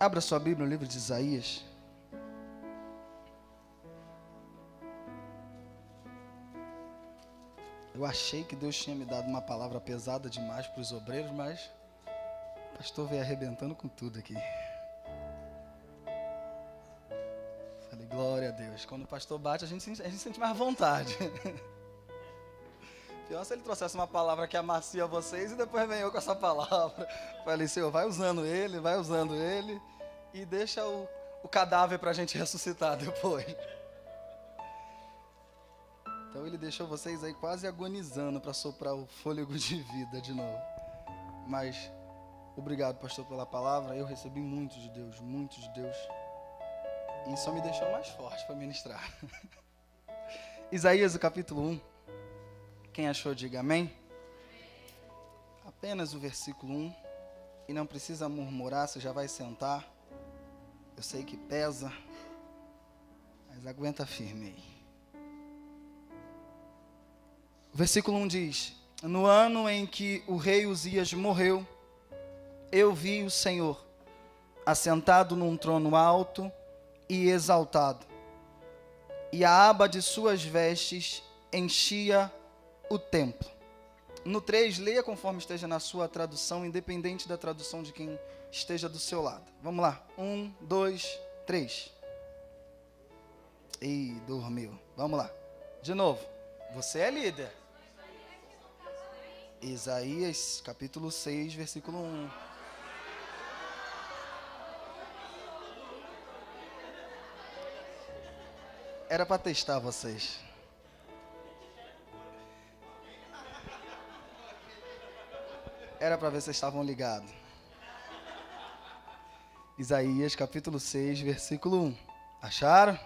Abra sua Bíblia no livro de Isaías. Eu achei que Deus tinha me dado uma palavra pesada demais para os obreiros, mas o pastor veio arrebentando com tudo aqui. Falei, glória a Deus. Quando o pastor bate, a gente sente mais vontade. Pior se ele trouxesse uma palavra que amacia vocês e depois vem eu com essa palavra. Falei, Senhor, vai usando ele e deixa o cadáver para a gente ressuscitar depois. Então ele deixou vocês aí quase agonizando para soprar o fôlego de vida de novo. Mas, obrigado, pastor, pela palavra. Eu recebi muito de Deus. E só me deixou mais forte para ministrar. Isaías, o capítulo 1. Quem achou, diga amém. Apenas o versículo 1. E não precisa murmurar, você já vai sentar. Eu sei que pesa, mas aguenta firme aí. O versículo 1 diz: no ano em que o rei Uzias morreu, eu vi o Senhor assentado num trono alto e exaltado, e a aba de suas vestes enchia o templo. No 3, leia conforme esteja na sua tradução, independente da tradução de quem esteja do seu lado. Vamos lá, 1, 2, 3. Ih, dormiu. Vamos lá, de novo. Você é líder. Isaías, capítulo 6, versículo 1. Era para testar vocês. Era para ver se vocês estavam ligados. Isaías, capítulo 6, versículo 1. Acharam?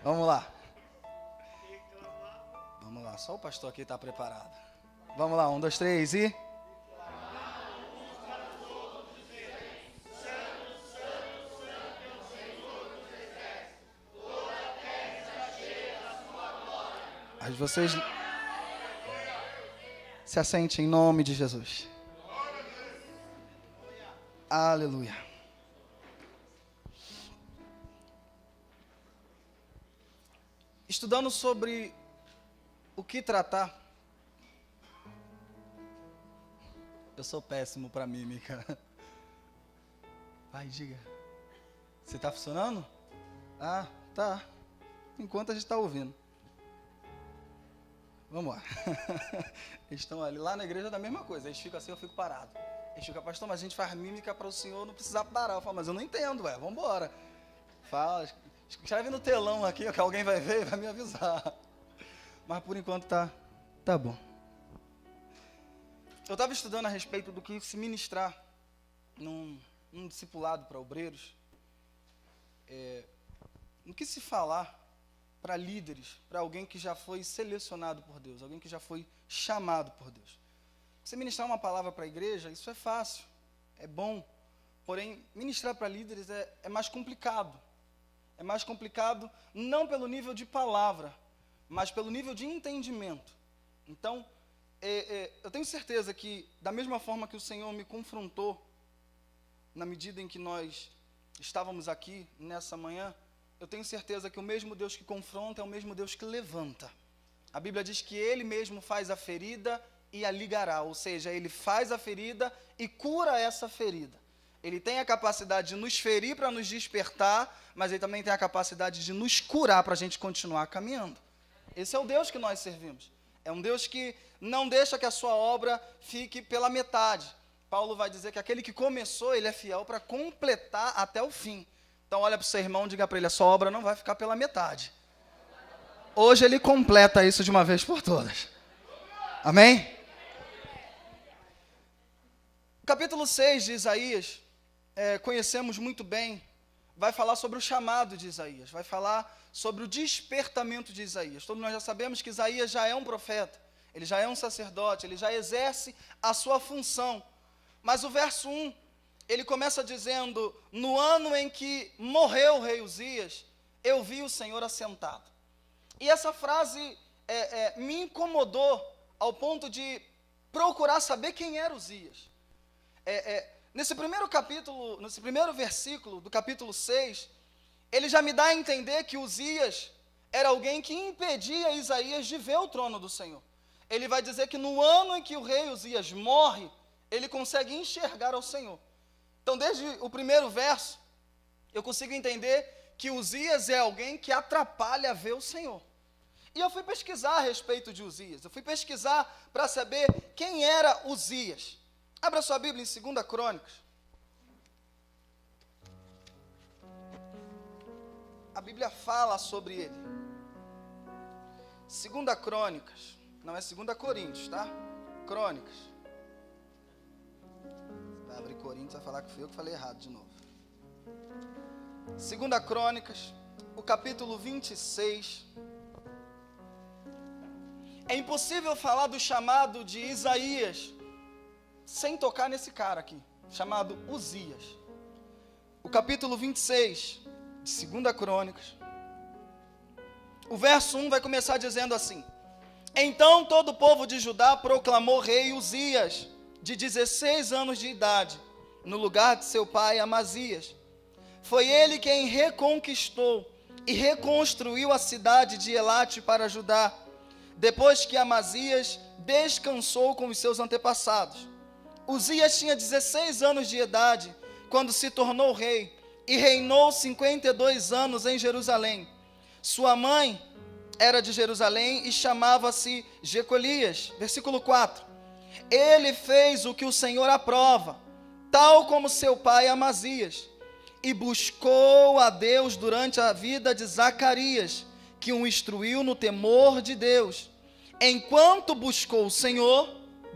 Vamos lá. Vamos lá, só o pastor aqui está preparado. Vamos lá, 1, 2, 3 e... Mas vocês se assentem em nome de Jesus. Aleluia. Estudando sobre o que tratar. Eu sou péssimo para mímica. Vai, diga. Você está funcionando? Ah, tá. Enquanto a gente está ouvindo. Vamos lá. Eles estão ali. Lá na igreja é da mesma coisa. Eles ficam assim, eu fico parado. Eles ficam, pastor, mas a gente faz mímica para o senhor não precisar parar. Eu falo, mas eu não entendo, vamos embora. Fala, escreve no telão aqui, que alguém vai ver e vai me avisar. Mas por enquanto tá bom. Eu estava estudando a respeito do que se ministrar num discipulado para obreiros. No que se falar para líderes, para alguém que já foi selecionado por Deus, alguém que já foi chamado por Deus. Você ministrar uma palavra para a igreja, isso é fácil, é bom. Porém, ministrar para líderes é mais complicado. É mais complicado não pelo nível de palavra, mas pelo nível de entendimento. Então, eu tenho certeza que, da mesma forma que o Senhor me confrontou, na medida em que nós estávamos aqui nessa manhã, eu tenho certeza que o mesmo Deus que confronta é o mesmo Deus que levanta. A Bíblia diz que Ele mesmo faz a ferida e a ligará, ou seja, Ele faz a ferida e cura essa ferida. Ele tem a capacidade de nos ferir para nos despertar, mas Ele também tem a capacidade de nos curar para a gente continuar caminhando. Esse é o Deus que nós servimos. É um Deus que não deixa que a sua obra fique pela metade. Paulo vai dizer que aquele que começou, ele é fiel para completar até o fim. Então olha para o seu irmão e diga para ele, a sua obra não vai ficar pela metade. Hoje ele completa isso de uma vez por todas. Amém? O capítulo 6 de Isaías, conhecemos muito bem, vai falar sobre o chamado de Isaías, vai falar sobre o despertamento de Isaías. Todos nós já sabemos que Isaías já é um profeta, ele já é um sacerdote, ele já exerce a sua função. Mas o verso 1, ele começa dizendo, no ano em que morreu o rei Uzias, eu vi o Senhor assentado. E essa frase me incomodou ao ponto de procurar saber quem era Uzias. nesse primeiro capítulo, nesse primeiro versículo do capítulo 6, ele já me dá a entender que Uzias era alguém que impedia Isaías de ver o trono do Senhor. Ele vai dizer que no ano em que o rei Uzias morre, ele consegue enxergar ao Senhor. Então, desde o primeiro verso, eu consigo entender que Uzias é alguém que atrapalha ver o Senhor. E eu fui pesquisar a respeito de Uzias, eu fui pesquisar para saber quem era Uzias. Abra sua Bíblia em 2 Crônicas. A Bíblia fala sobre ele. 2 Crônicas, não é 2 Coríntios, tá? Crônicas. Vai abrir Coríntios, vai falar que fui eu que falei errado de novo. 2 Crônicas, o capítulo 26. É impossível falar do chamado de Isaías sem tocar nesse cara aqui, chamado Uzias. O capítulo 26 de 2 Crônicas, o verso 1 vai começar dizendo assim: Então todo o povo de Judá proclamou rei Uzias, de 16 anos de idade, no lugar de seu pai Amazias. Foi ele quem reconquistou e reconstruiu a cidade de Elate para Judá, depois que Amazias descansou com os seus antepassados. Uzias tinha 16 anos de idade quando se tornou rei e reinou 52 anos em Jerusalém. Sua mãe era de Jerusalém e chamava-se Jecolias. Versículo 4. Ele fez o que o Senhor aprova, tal como seu pai Amazias, e buscou a Deus durante a vida de Zacarias, que o instruiu no temor de Deus. Enquanto buscou o Senhor,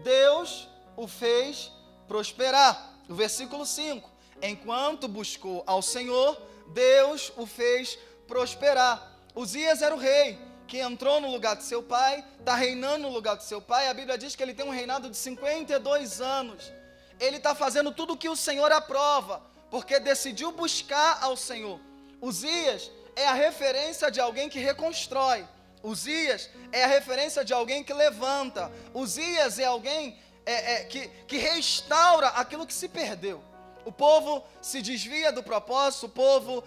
Deus o fez prosperar. O versículo 5. Enquanto buscou ao Senhor, Deus o fez prosperar. Uzias era o rei que entrou no lugar de seu pai, está reinando no lugar de seu pai. A Bíblia diz que ele tem um reinado de 52 anos. Ele está fazendo tudo o que o Senhor aprova, porque decidiu buscar ao Senhor. Uzias é a referência de alguém que reconstrói. Uzias é a referência de alguém que levanta. Uzias é alguém que restaura aquilo que se perdeu. O povo se desvia do propósito, o povo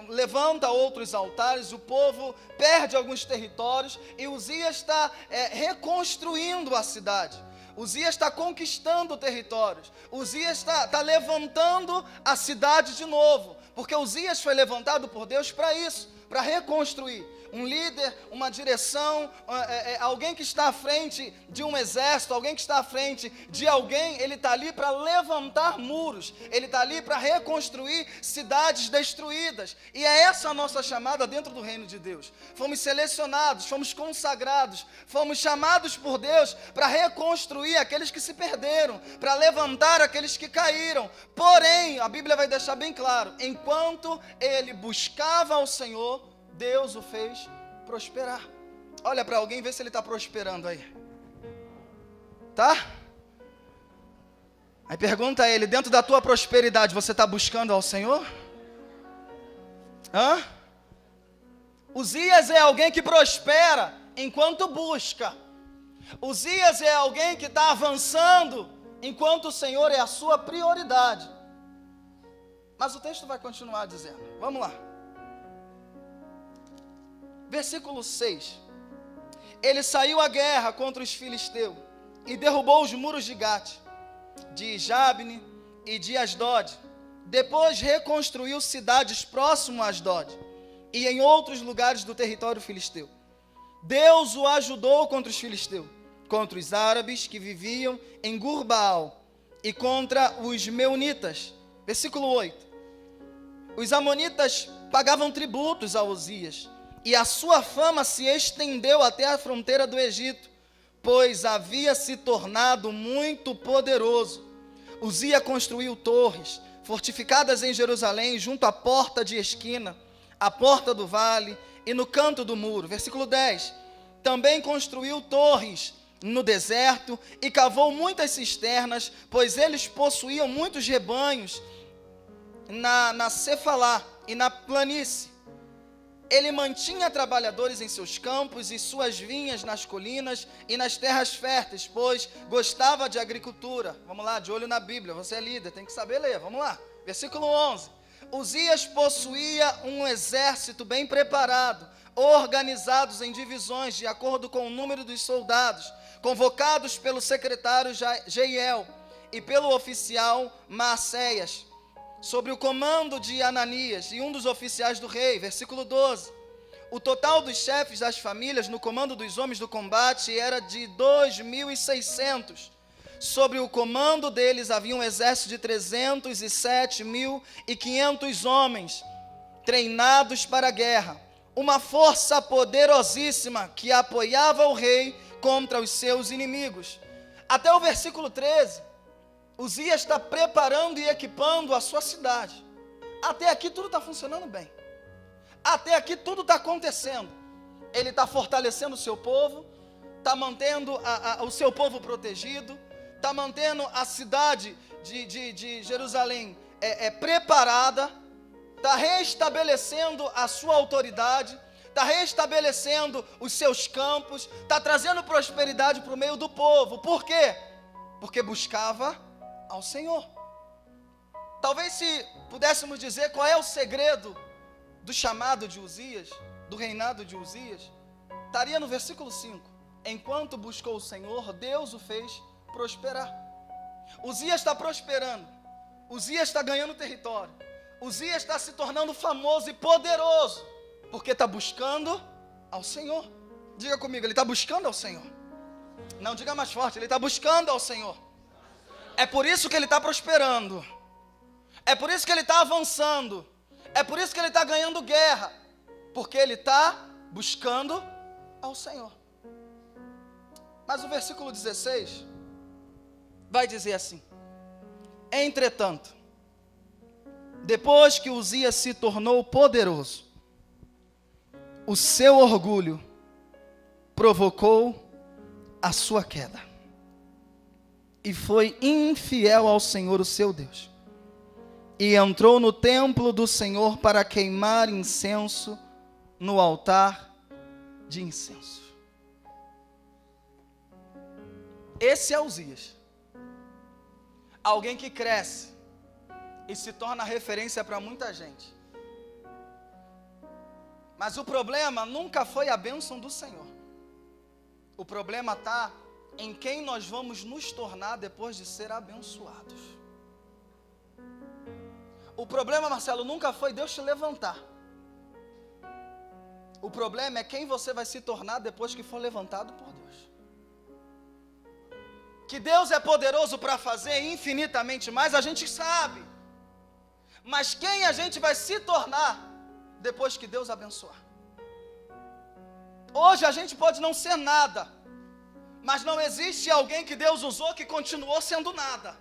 levanta outros altares, o povo perde alguns territórios, e Uzias está reconstruindo a cidade. Uzias está conquistando territórios. Uzias está levantando a cidade de novo, porque Uzias foi levantado por Deus para isso, para reconstruir. Um líder, uma direção, alguém que está à frente de um exército, alguém que está à frente de alguém, ele está ali para levantar muros, ele está ali para reconstruir cidades destruídas. E é essa a nossa chamada dentro do reino de Deus. Fomos selecionados, fomos consagrados, fomos chamados por Deus para reconstruir aqueles que se perderam, para levantar aqueles que caíram. Porém, a Bíblia vai deixar bem claro, enquanto ele buscava ao Senhor, Deus o fez prosperar. Olha para alguém, vê se ele está prosperando aí. Tá? Aí pergunta a ele, dentro da tua prosperidade, você está buscando ao Senhor? Hã? Uzias é alguém que prospera enquanto busca. Uzias é alguém que está avançando enquanto o Senhor é a sua prioridade. Mas o texto vai continuar dizendo. Vamos lá. Versículo 6. Ele saiu à guerra contra os filisteus e derrubou os muros de Gate, de Jabne e de Asdod. Depois reconstruiu cidades próximo a Asdod e em outros lugares do território filisteu. Deus o ajudou contra os filisteus, contra os árabes que viviam em Gurbaal e contra os meunitas. Versículo 8. Os amonitas pagavam tributos a Uzias, e a sua fama se estendeu até a fronteira do Egito, pois havia se tornado muito poderoso. Uzias construiu torres, fortificadas em Jerusalém, junto à porta de esquina, à porta do vale e no canto do muro. Versículo 10. Também construiu torres no deserto e cavou muitas cisternas, pois eles possuíam muitos rebanhos na Cefalá e na planície. Ele mantinha trabalhadores em seus campos e suas vinhas nas colinas e nas terras férteis, pois gostava de agricultura. Vamos lá, de olho na Bíblia, você é líder, tem que saber ler, vamos lá. Versículo 11. Uzias possuía um exército bem preparado, organizados em divisões de acordo com o número dos soldados, convocados pelo secretário Jeiel e pelo oficial Maacéias, sobre o comando de Ananias e um dos oficiais do rei. Versículo 12. O total dos chefes das famílias no comando dos homens do combate era de 2.600. Sobre o comando deles havia um exército de 307.500 homens, treinados para a guerra. Uma força poderosíssima que apoiava o rei contra os seus inimigos. Até o versículo 13, Uzias está preparando e equipando a sua cidade. Até aqui tudo está funcionando bem. Até aqui tudo está acontecendo. Ele está fortalecendo o seu povo, está mantendo o seu povo protegido, está mantendo a cidade de Jerusalém preparada, está restabelecendo a sua autoridade, está restabelecendo os seus campos, está trazendo prosperidade para o meio do povo. Por quê? Porque buscava ao Senhor. Talvez, se pudéssemos dizer qual é o segredo do chamado de Uzias, do reinado de Uzias, estaria no versículo 5. Enquanto buscou o Senhor, Deus o fez prosperar. Uzias está prosperando, Uzias está ganhando território, Uzias está se tornando famoso e poderoso, porque está buscando ao Senhor. Diga comigo, ele está buscando ao Senhor. Não, diga mais forte, ele está buscando ao Senhor. É por isso que ele está prosperando, é por isso que ele está avançando, é por isso que ele está ganhando guerra, porque ele está buscando ao Senhor. Mas o versículo 16 vai dizer assim: entretanto, depois que Uzias se tornou poderoso, o seu orgulho provocou a sua queda, e foi infiel ao Senhor, o seu Deus, e entrou no templo do Senhor para queimar incenso no altar de incenso. Esse é Uzias, alguém que cresce e se torna referência para muita gente. Mas o problema nunca foi a bênção do Senhor. O problema está em quem nós vamos nos tornar depois de ser abençoados. O problema, Marcelo, nunca foi Deus te levantar. O problema é quem você vai se tornar depois que for levantado por Deus. Que Deus é poderoso para fazer infinitamente mais, a gente sabe. Mas quem a gente vai se tornar depois que Deus abençoar? Hoje a gente pode não ser nada, mas não existe alguém que Deus usou que continuou sendo nada.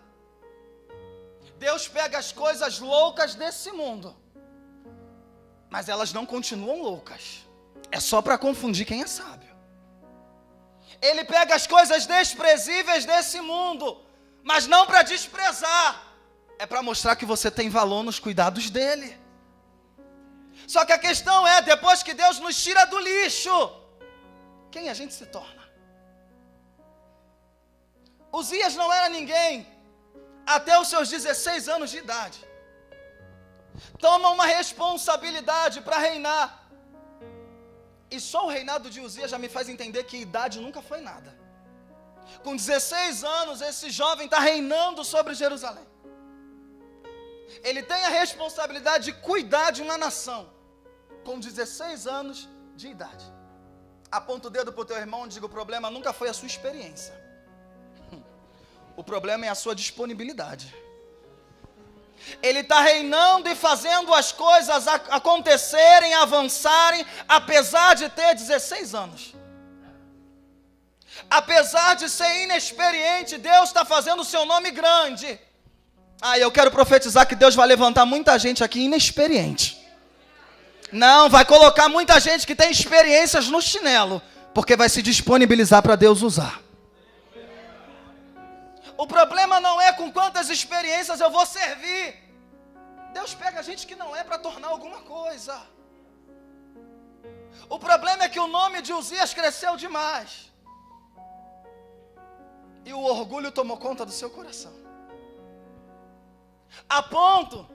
Deus pega as coisas loucas desse mundo, mas elas não continuam loucas. É só para confundir quem é sábio. Ele pega as coisas desprezíveis desse mundo, mas não para desprezar. É para mostrar que você tem valor nos cuidados dele. Só que a questão é, depois que Deus nos tira do lixo, quem a gente se torna? Uzias não era ninguém até os seus 16 anos de idade. Toma uma responsabilidade para reinar. E só o reinado de Uzias já me faz entender que idade nunca foi nada. Com 16 anos, esse jovem está reinando sobre Jerusalém. Ele tem a responsabilidade de cuidar de uma nação, com 16 anos de idade. Aponta o dedo para o teu irmão e diga: o problema nunca foi a sua experiência. O problema é a sua disponibilidade. Ele está reinando e fazendo as coisas acontecerem, avançarem, apesar de ter 16 anos. Apesar de ser inexperiente, Deus está fazendo o seu nome grande. Eu quero profetizar que Deus vai levantar muita gente aqui inexperiente. Não, vai colocar muita gente que tem experiências no chinelo, porque vai se disponibilizar para Deus usar. O problema não é com quantas experiências eu vou servir. Deus pega a gente que não é para tornar alguma coisa. O problema é que o nome de Uzias cresceu demais. E o orgulho tomou conta do seu coração. A ponto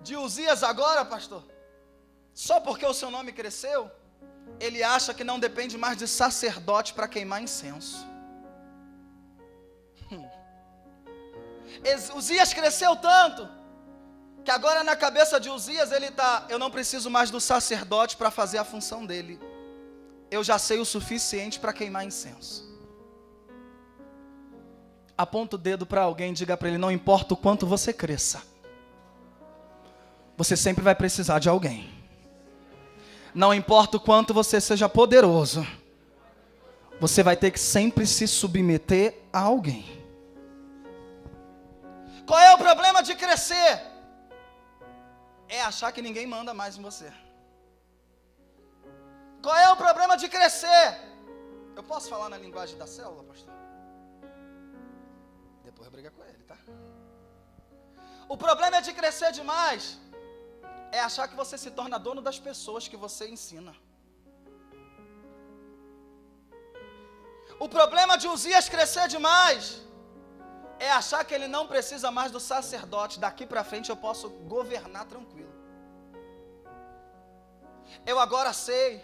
de Uzias agora, pastor, só porque o seu nome cresceu, ele acha que não depende mais de sacerdote para queimar incenso. Uzias cresceu tanto, que agora na cabeça de Uzias ele está: eu não preciso mais do sacerdote para fazer a função dele. Eu já sei o suficiente para queimar incenso. Aponta o dedo para alguém e diga para ele: não importa o quanto você cresça, você sempre vai precisar de alguém. Não importa o quanto você seja poderoso, você vai ter que sempre se submeter a alguém. Qual é o problema de crescer? É achar que ninguém manda mais em você. Qual é o problema de crescer? Eu posso falar na linguagem da célula, pastor? Depois eu brigo com ele, tá? O problema é de crescer demais. É achar que você se torna dono das pessoas que você ensina. O problema de Uzias crescer demais é achar que ele não precisa mais do sacerdote. Daqui para frente eu posso governar tranquilo. Eu agora sei,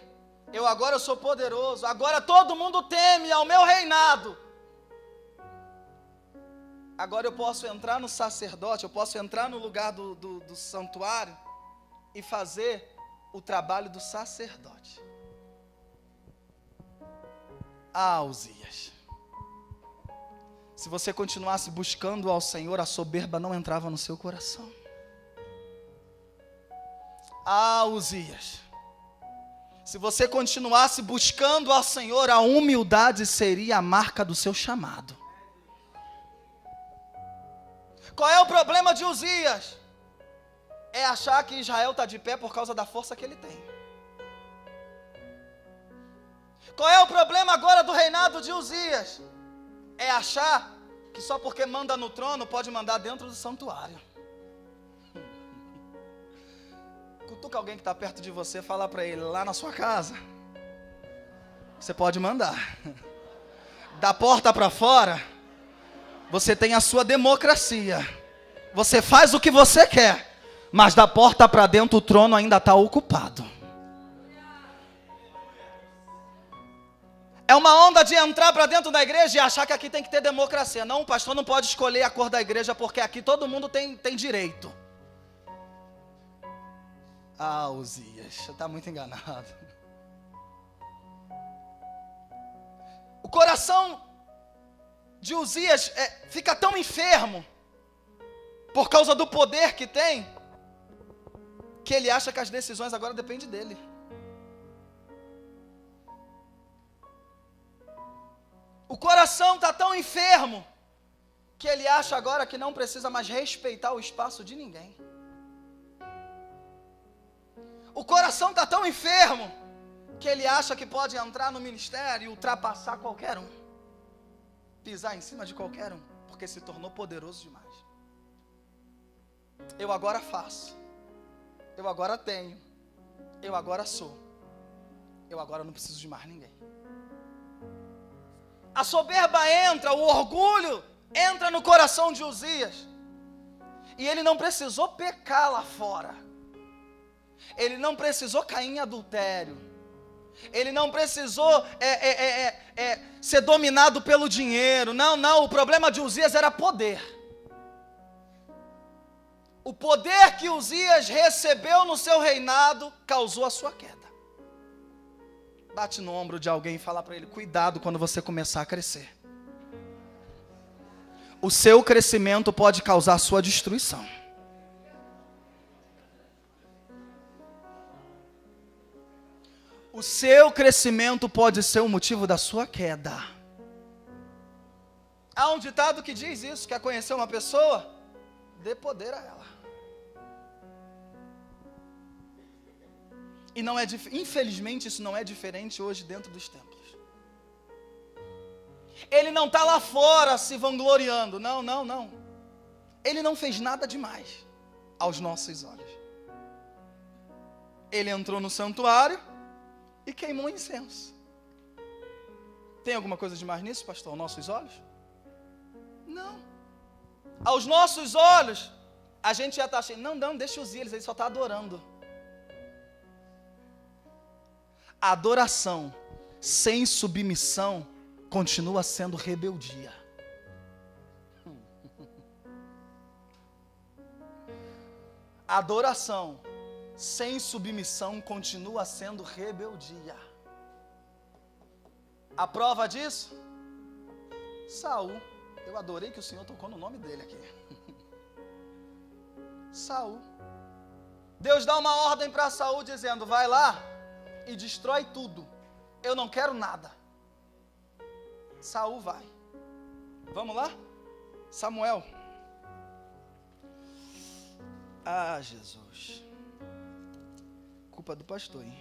eu sou poderoso, agora todo mundo teme ao meu reinado. Agora eu posso entrar no sacerdote, eu posso entrar no lugar do santuário e fazer o trabalho do sacerdote. Ah, Uzias, se você continuasse buscando ao Senhor, a soberba não entrava no seu coração. Ah, Uzias, se você continuasse buscando ao Senhor, a humildade seria a marca do seu chamado. Qual é o problema de Uzias? É achar que Israel está de pé por causa da força que ele tem. Qual é o problema agora do reinado de Uzias? É achar que só porque manda no trono pode mandar dentro do santuário. Cutuca alguém que está perto de você, fala para ele: lá na sua casa você pode mandar. Da porta para fora você tem a sua democracia. Você faz o que você quer, mas da porta para dentro o trono ainda está ocupado. É uma onda de entrar para dentro da igreja e achar que aqui tem que ter democracia. Não, o pastor não pode escolher a cor da igreja, porque aqui todo mundo tem direito. Ah, Uzias, você está muito enganado. O coração de Uzias fica tão enfermo por causa do poder que tem, que ele acha que as decisões agora dependem dele. O coração está tão enfermo que ele acha agora que não precisa mais respeitar o espaço de ninguém. O coração está tão enfermo que ele acha que pode entrar no ministério e ultrapassar qualquer um, pisar em cima de qualquer um, porque se tornou poderoso demais. Eu agora faço, eu agora tenho, eu agora sou, eu agora não preciso de mais ninguém. A soberba entra, o orgulho entra no coração de Uzias. E ele não precisou pecar lá fora. Ele não precisou cair em adultério. Ele não precisou ser dominado pelo dinheiro. Não, o problema de Uzias era poder. O poder que Uzias recebeu no seu reinado causou a sua queda. Bate no ombro de alguém e fala para ele: cuidado quando você começar a crescer. O seu crescimento pode causar a sua destruição. O seu crescimento pode ser o motivo da sua queda. Há um ditado que diz isso: quer conhecer uma pessoa? Dê poder a ela. E não é, infelizmente, isso não é diferente hoje dentro dos templos. Ele não está lá fora se vangloriando. Não. Ele não fez nada demais aos nossos olhos. Ele entrou no santuário, e queimou incenso. Tem alguma coisa demais nisso, pastor? Aos nossos olhos? Não. Aos nossos olhos, a gente já está achando, não, deixa os eles, ele só está adorando. A adoração sem submissão continua sendo rebeldia. A adoração sem submissão continua sendo rebeldia. A prova disso? Saul. Eu adorei que o Senhor tocou no nome dele aqui. Saul. Deus dá uma ordem para Saul dizendo, vai lá e destrói tudo. Eu não quero nada. Saul vai. Vamos lá? Samuel. Ah, Jesus. Culpa do pastor, hein?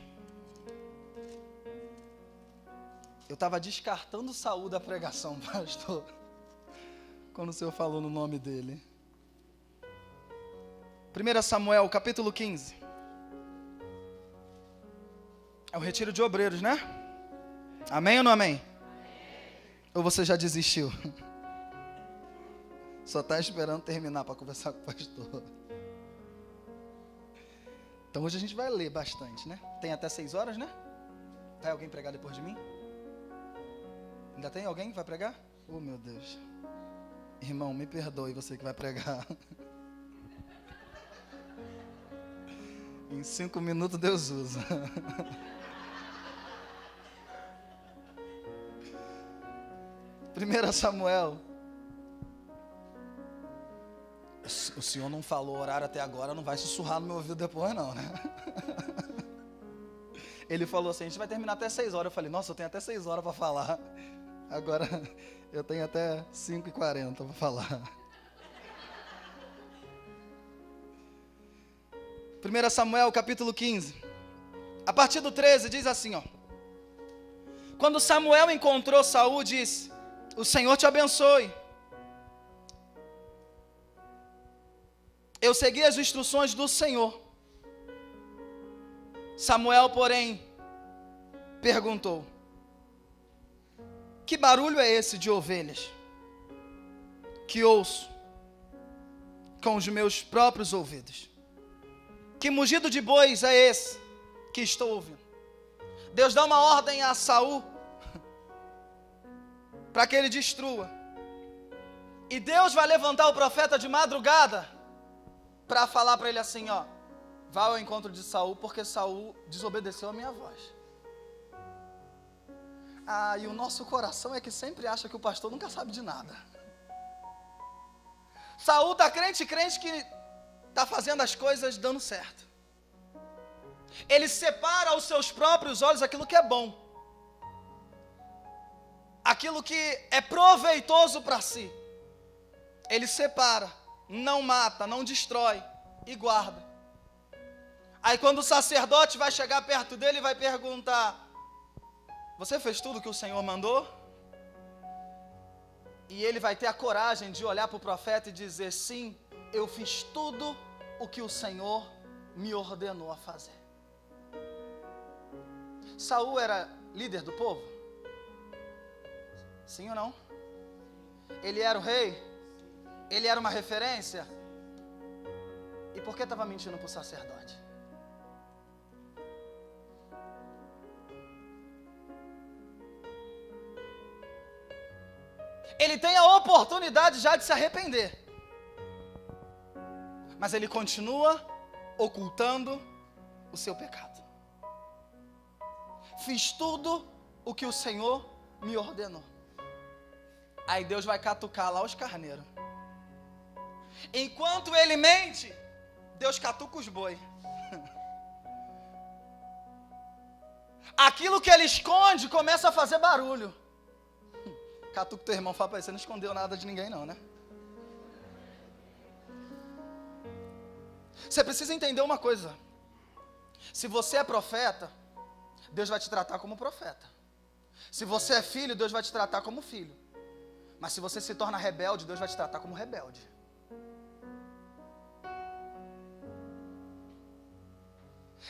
Eu estava descartando Saul da pregação, pastor, quando o Senhor falou no nome dele. 1 Samuel, capítulo 15. É o retiro de obreiros, né? Amém ou não amém? Ou você já desistiu? Só está esperando terminar para conversar com o pastor. Então hoje a gente vai ler bastante, né? Tem até 6 horas, né? Vai alguém pregar depois de mim? Ainda tem alguém que vai pregar? Oh, meu Deus. Irmão, me perdoe, você que vai pregar. Em 5 minutos Deus usa. Primeira Samuel. O senhor não falou horário até agora, não vai sussurrar no meu ouvido depois não, né? Ele falou assim, a gente vai terminar até 6 horas. Eu falei, nossa, eu tenho até 6 horas para falar. Agora eu tenho até 5h40 para falar. 1 Samuel, capítulo 15. A partir do 13, diz assim, ó. Quando Samuel encontrou Saul, disse, o Senhor te abençoe. Eu segui as instruções do Senhor. Samuel, porém, perguntou, que barulho é esse de ovelhas que ouço com os meus próprios ouvidos? Que mugido de bois é esse que estou ouvindo? Deus dá uma ordem a Saul para que ele destrua. E Deus vai levantar o profeta de madrugada para falar para ele assim, ó, vá ao encontro de Saul, porque Saul desobedeceu a minha voz. Ah, e o nosso coração é que sempre acha que o pastor nunca sabe de nada. Saul está crente que está fazendo as coisas dando certo. Ele separa aos seus próprios olhos aquilo que é bom, aquilo que é proveitoso para si. Ele separa, não mata, não destrói e guarda. Aí quando o sacerdote vai chegar perto dele e vai perguntar, você fez tudo o que o Senhor mandou? E ele vai ter a coragem de olhar para o profeta e dizer, sim, eu fiz tudo o que o Senhor me ordenou a fazer. Saul era líder do povo? Sim ou não? Ele era o rei? Ele era uma referência? E por que estava mentindo para o sacerdote? Ele tem a oportunidade já de se arrepender, mas ele continua ocultando o seu pecado. Fiz tudo o que o Senhor me ordenou. Aí Deus vai catucar lá os carneiros. Enquanto ele mente, Deus catuca os boi. Aquilo que ele esconde começa a fazer barulho. Catuca teu irmão, fala para ele, você não escondeu nada de ninguém não, né? Você precisa entender uma coisa. Se você é profeta, Deus vai te tratar como profeta. Se você é filho, Deus vai te tratar como filho. Mas se você se torna rebelde, Deus vai te tratar como rebelde.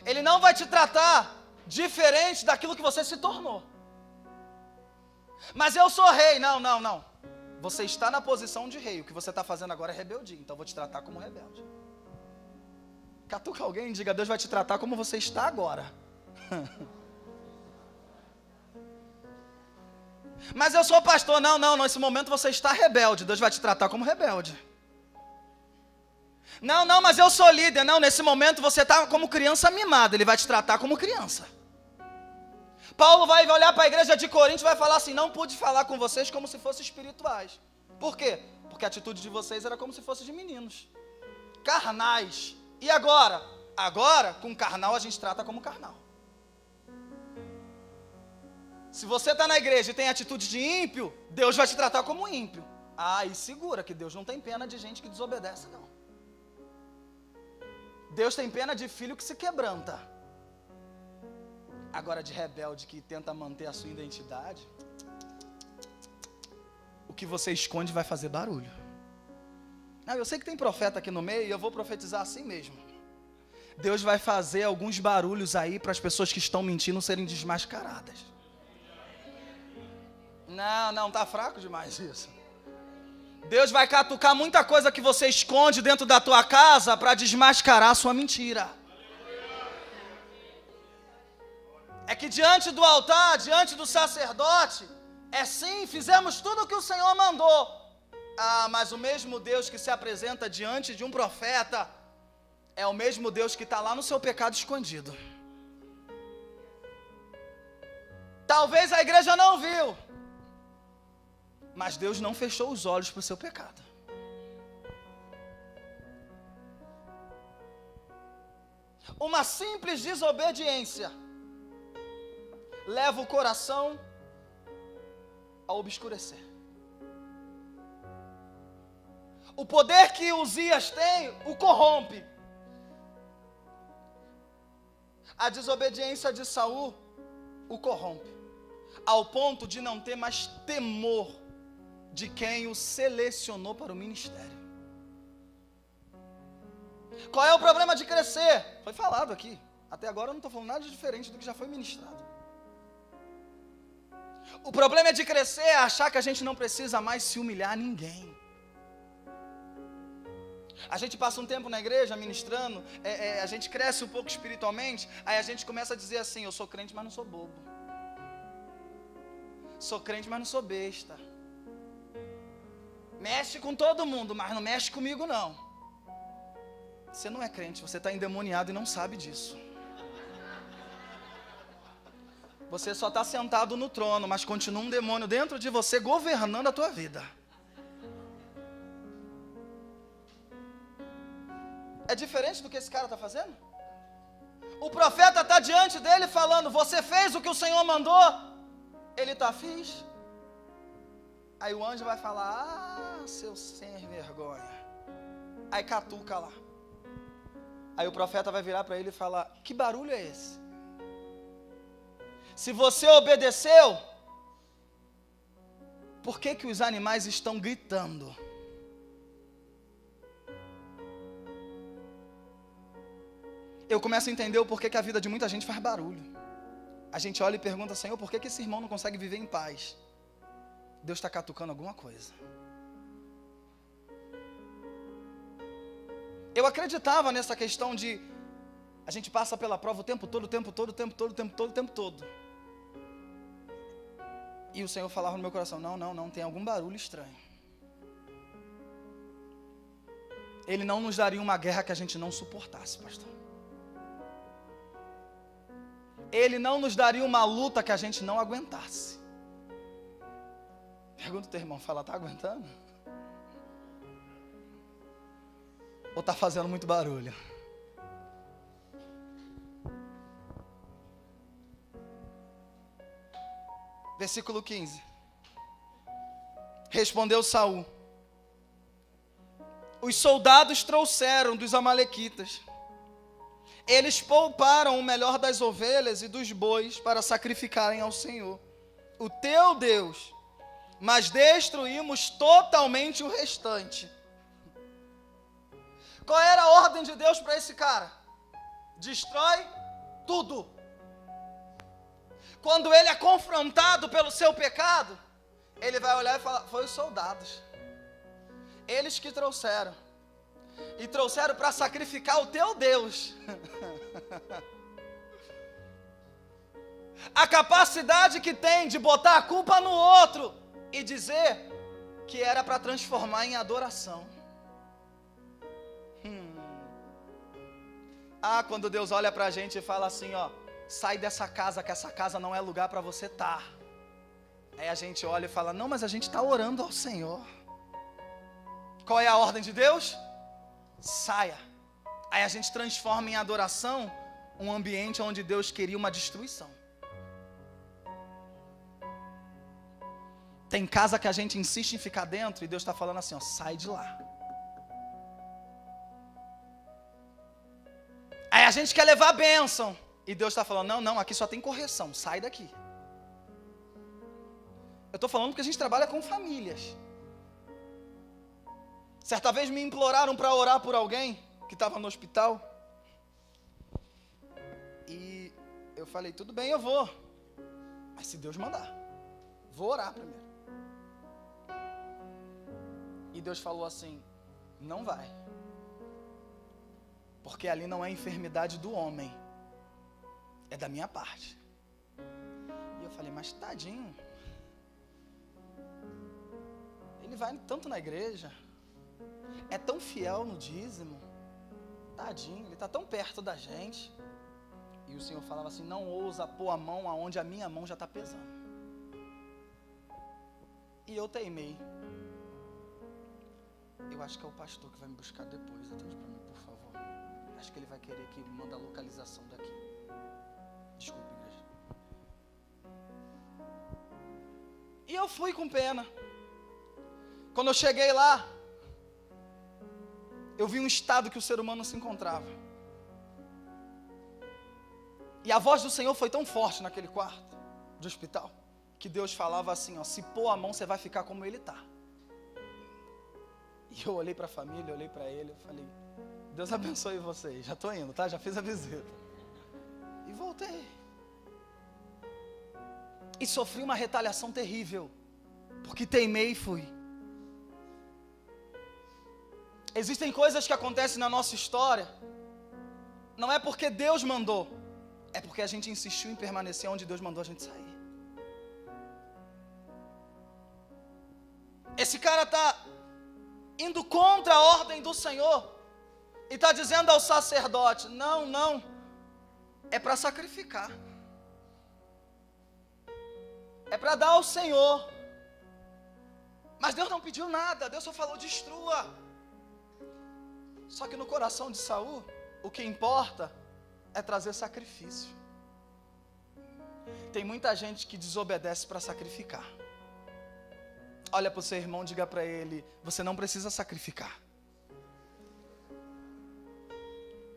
Ele não vai te tratar diferente daquilo que você se tornou. Mas eu sou rei. Não. Você está na posição de rei. O que você está fazendo agora é rebeldia. Então eu vou te tratar como rebelde. Catuca alguém e diga: Deus vai te tratar como você está agora. Mas eu sou pastor. Não, nesse momento você está rebelde. Deus vai te tratar como rebelde. Não, mas eu sou líder. Não, nesse momento você está como criança mimada. Ele vai te tratar como criança. Paulo vai olhar para a igreja de Corinto e vai falar assim: não pude falar com vocês como se fossem espirituais. Por quê? Porque a atitude de vocês era como se fosse de meninos, carnais. E agora? Agora, com carnal, a gente trata como carnal. Se você está na igreja e tem atitude de ímpio, Deus vai te tratar como ímpio. E segura que Deus não tem pena de gente que desobedece, não. Deus tem pena de filho que se quebranta. Agora, de rebelde que tenta manter a sua identidade, o que você esconde vai fazer barulho. Eu sei que tem profeta aqui no meio e eu vou profetizar assim mesmo. Deus vai fazer alguns barulhos aí para as pessoas que estão mentindo serem desmascaradas. Não, tá fraco demais isso. Deus vai catucar muita coisa que você esconde dentro da tua casa para desmascarar a sua mentira. É que diante do altar, diante do sacerdote, sim, fizemos tudo o que o Senhor mandou. Mas o mesmo Deus que se apresenta diante de um profeta é o mesmo Deus que está lá no seu pecado escondido. Talvez a igreja não viu, mas Deus não fechou os olhos para o seu pecado. Uma simples desobediência leva o coração a obscurecer. O poder que Uzias tem o corrompe. A desobediência de Saul o corrompe, ao ponto de não ter mais temor de quem o selecionou para o ministério. Qual é o problema de crescer? Foi falado aqui. Até agora eu não estou falando nada diferente do que já foi ministrado. O problema de crescer é achar que a gente não precisa mais se humilhar a ninguém. A gente passa um tempo na igreja ministrando, a gente cresce um pouco espiritualmente, aí a gente começa a dizer assim: eu sou crente, mas não sou bobo. Sou crente, mas não sou besta. Mexe com todo mundo, mas não mexe comigo não. Você não é crente, você está endemoniado e não sabe disso. Você só está sentado no trono, mas continua um demônio dentro de você governando a tua vida. É diferente do que esse cara está fazendo? O profeta está diante dele falando: você fez o que o Senhor mandou? Ele está: fiz. Aí o anjo vai falar: seu sem vergonha. Aí catuca lá. Aí o profeta vai virar para ele e falar: que barulho é esse? Se você obedeceu, por que os animais estão gritando? Eu começo a entender o porquê que a vida de muita gente faz barulho. A gente olha e pergunta: Senhor, por que esse irmão não consegue viver em paz? Deus está catucando alguma coisa. Eu acreditava nessa questão de a gente passa pela prova o tempo todo. E o Senhor falava no meu coração: não, tem algum barulho estranho. Ele não nos daria uma guerra que a gente não suportasse, pastor. Ele não nos daria uma luta que a gente não aguentasse. Pergunta o teu irmão, fala: tá aguentando? Ou tá fazendo muito barulho? Versículo 15. Respondeu Saul: os soldados trouxeram dos amalequitas. Eles pouparam o melhor das ovelhas e dos bois para sacrificarem ao Senhor, o teu Deus, mas destruímos totalmente o restante. Qual era a ordem de Deus para esse cara? Destrói tudo. Quando ele é confrontado pelo seu pecado, ele vai olhar e falar: foi os soldados, eles que trouxeram, e trouxeram para sacrificar o teu Deus. A capacidade que tem de botar a culpa no outro e dizer que era para transformar em adoração. Quando Deus olha para a gente e fala assim, ó: sai dessa casa, que essa casa não é lugar para você estar. Aí a gente olha e fala: não, mas a gente está orando ao Senhor. Qual é a ordem de Deus? Saia. Aí a gente transforma em adoração um ambiente onde Deus queria uma destruição. Tem casa que a gente insiste em ficar dentro e Deus está falando assim, ó: sai de lá. Aí a gente quer levar a bênção e Deus está falando: não, não, aqui só tem correção, sai daqui. Eu estou falando porque a gente trabalha com famílias. Certa vez me imploraram para orar por alguém que estava no hospital. E eu falei: tudo bem, eu vou. Mas se Deus mandar, vou orar primeiro. E Deus falou assim: não vai. Porque ali não é enfermidade do homem, é da minha parte. E eu falei: mas tadinho, ele vai tanto na igreja, é tão fiel no dízimo, tadinho, ele está tão perto da gente. E o Senhor falava assim: não ousa pôr a mão aonde a minha mão já está pesando. E eu teimei. Eu acho que é o pastor que vai me buscar depois. Atende para mim, por favor. Acho que ele vai querer que manda a localização daqui. Desculpa, igreja. E eu fui com pena. Quando eu cheguei lá, eu vi um estado que o ser humano se encontrava. E a voz do Senhor foi tão forte naquele quarto de hospital, que Deus falava assim, ó: se pôr a mão, você vai ficar como ele está. E eu olhei para a família, olhei para ele, eu falei: Deus abençoe vocês, já estou indo, tá? Já fiz a visita. E voltei. E sofri uma retaliação terrível, porque teimei e fui. Existem coisas que acontecem na nossa história, não é porque Deus mandou, é porque a gente insistiu em permanecer onde Deus mandou a gente sair. Esse cara está indo contra a ordem do Senhor e está dizendo ao sacerdote: não, não, é para sacrificar, é para dar ao Senhor. Mas Deus não pediu nada, Deus só falou: destrua. Só que no coração de Saul, o que importa é trazer sacrifício. Tem muita gente que desobedece para sacrificar. Olha para o seu irmão, diga para ele: você não precisa sacrificar.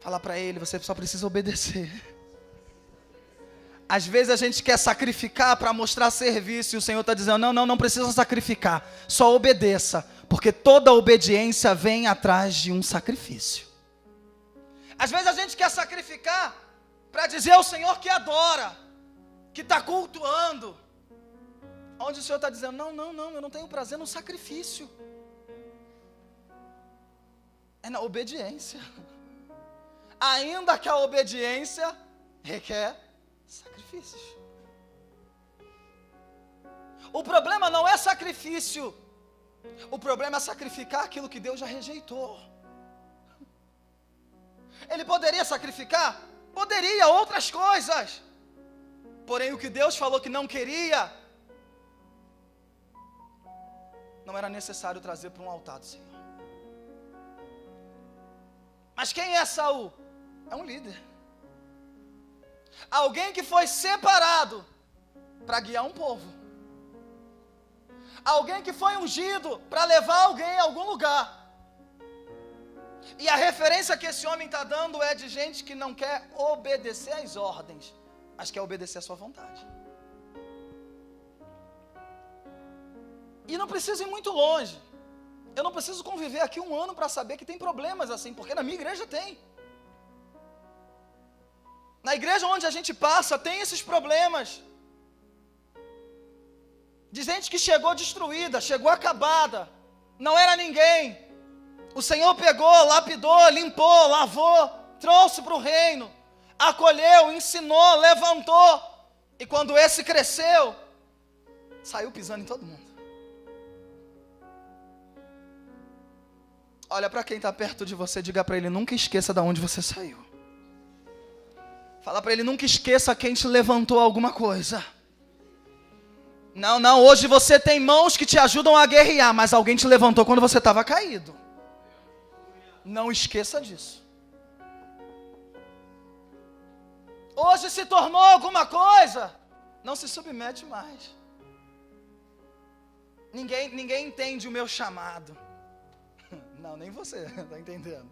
Fala para ele: você só precisa obedecer. Às vezes a gente quer sacrificar para mostrar serviço, e o Senhor está dizendo: não, não, não precisa sacrificar, só obedeça, porque toda obediência vem atrás de um sacrifício. Às vezes a gente quer sacrificar para dizer ao Senhor que adora, que está cultuando, onde o Senhor está dizendo: não, não, não, eu não tenho prazer no sacrifício, é na obediência. Ainda que a obediência requer sacrifícios. O problema não é sacrifício, o problema é sacrificar aquilo que Deus já rejeitou. Ele poderia sacrificar? Poderia, outras coisas. Porém, o que Deus falou que não queria, não era necessário trazer para um altar do Senhor. Mas quem é Saul? É um líder. Alguém que foi separado para guiar um povo. Alguém que foi ungido para levar alguém a algum lugar. E a referência que esse homem está dando é de gente que não quer obedecer às ordens, mas quer obedecer à sua vontade. E não precisa ir muito longe. Eu não preciso conviver aqui 1 ano para saber que tem problemas assim, porque na minha igreja tem. Na igreja onde a gente passa, tem esses problemas. de gente que chegou destruída, chegou acabada, não era ninguém. O Senhor pegou, lapidou, limpou, lavou, trouxe para o reino, acolheu, ensinou, levantou. E quando esse cresceu, saiu pisando em todo mundo. Olha para quem está perto de você, diga para ele, nunca esqueça de onde você saiu. Fala para ele, nunca esqueça quem te levantou alguma coisa. Não, hoje você tem mãos que te ajudam a guerrear, mas alguém te levantou quando você estava caído. Não esqueça disso. Hoje se tornou alguma coisa, não se submete mais. Ninguém entende o meu chamado. Não, nem você, está entendendo.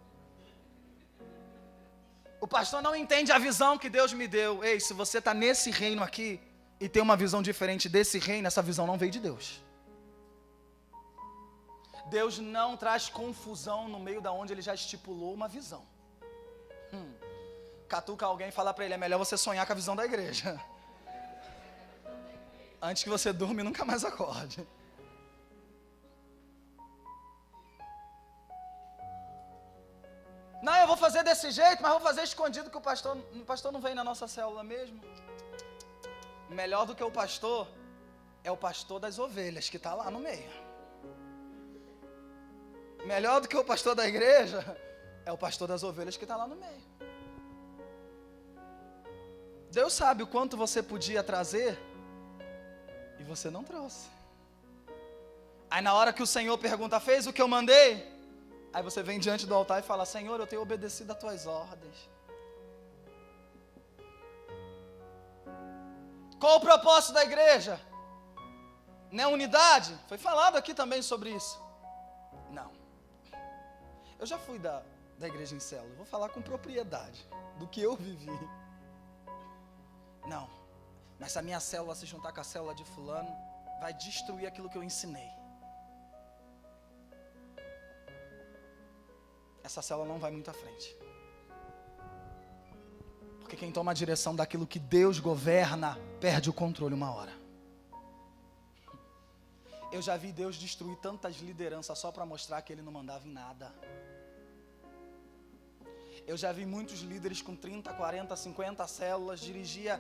O pastor não entende a visão que Deus me deu. Ei, se você está nesse reino aqui e tem uma visão diferente desse reino, essa visão não veio de Deus. Deus não traz confusão no meio da onde Ele já estipulou uma visão. Catuca alguém e fala para ele, é melhor você sonhar com a visão da igreja. Antes que você durma e nunca mais acorde. Não, eu vou fazer desse jeito, mas vou fazer escondido que o pastor não vem na nossa célula mesmo. Melhor do que o pastor é o pastor das ovelhas que está lá no meio. Melhor do que o pastor da igreja é o pastor das ovelhas que está lá no meio. Deus sabe o quanto você podia trazer e você não trouxe. Aí na hora que o Senhor pergunta, fez o que eu mandei? Aí você vem diante do altar e fala, Senhor, eu tenho obedecido às tuas ordens. Qual o propósito da igreja? Não é unidade? Foi falado aqui também sobre isso. Não. Eu já fui da igreja em célula, vou falar com propriedade do que eu vivi. Não, mas se a minha célula se juntar com a célula de fulano, vai destruir aquilo que eu ensinei. Essa célula não vai muito à frente. Porque quem toma a direção daquilo que Deus governa, perde o controle uma hora. Eu já vi Deus destruir tantas lideranças só para mostrar que Ele não mandava em nada. Eu já vi muitos líderes com 30, 40, 50 células, dirigia